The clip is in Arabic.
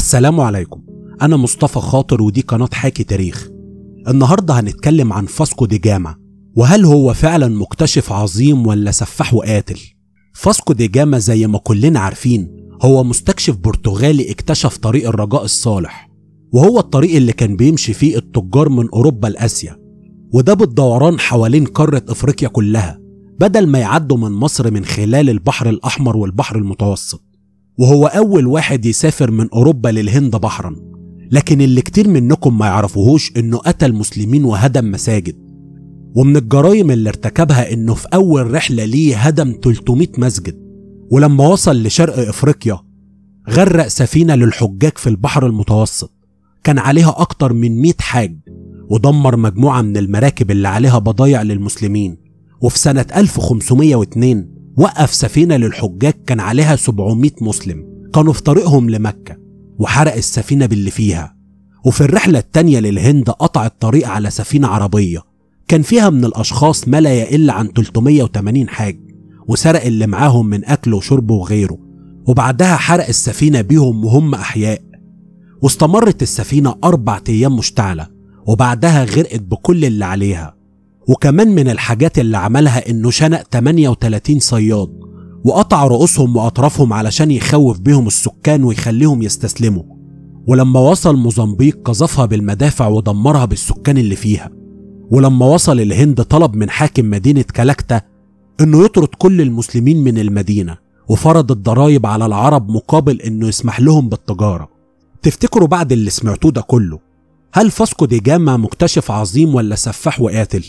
السلام عليكم. أنا مصطفى خاطر ودي قناة حاكي تاريخ. النهاردة هنتكلم عن فاسكو دي جاما، وهل هو فعلا مكتشف عظيم ولا سفاح وقاتل؟ فاسكو دي جاما زي ما كلنا عارفين هو مستكشف برتغالي اكتشف طريق الرجاء الصالح، وهو الطريق اللي كان بيمشي فيه التجار من أوروبا لآسيا، وده بالدوران حوالين قارة أفريقيا كلها بدل ما يعدوا من مصر من خلال البحر الأحمر والبحر المتوسط. وهو أول واحد يسافر من أوروبا للهند بحرا، لكن اللي كتير منكم ما يعرفوهوش إنه قتل مسلمين وهدم مساجد. ومن الجرائم اللي ارتكبها إنه في أول رحلة ليه هدم 300 مسجد. ولما وصل لشرق أفريقيا غرق سفينة للحجاج في البحر المتوسط كان عليها أكتر من 100 حاج، ودمر مجموعة من المراكب اللي عليها بضايع للمسلمين. وفي سنة 1502 وقف سفينة للحجاج كان عليها 700 مسلم كانوا في طريقهم لمكة، وحرق السفينة باللي فيها. وفي الرحلة التانية للهند قطع الطريق على سفينة عربية كان فيها من الأشخاص ما لا يقل عن 380 حاج، وسرق اللي معاهم من أكل وشرب وغيره، وبعدها حرق السفينة بيهم وهم أحياء. واستمرت السفينة 4 أيام مشتعلة، وبعدها غرقت بكل اللي عليها. وكمان من الحاجات اللي عملها إنه شنق 38 صياد وقطع رؤوسهم وأطرافهم علشان يخوف بيهم السكان ويخليهم يستسلموا. ولما وصل موزمبيق قذفها بالمدافع ودمرها بالسكان اللي فيها. ولما وصل الهند طلب من حاكم مدينة كالكتا إنه يطرد كل المسلمين من المدينة، وفرض الضرايب على العرب مقابل إنه يسمح لهم بالتجارة. تفتكروا بعد اللي سمعتوه ده كله هل فاسكو دي جاما مكتشف عظيم ولا سفاح وقاتل؟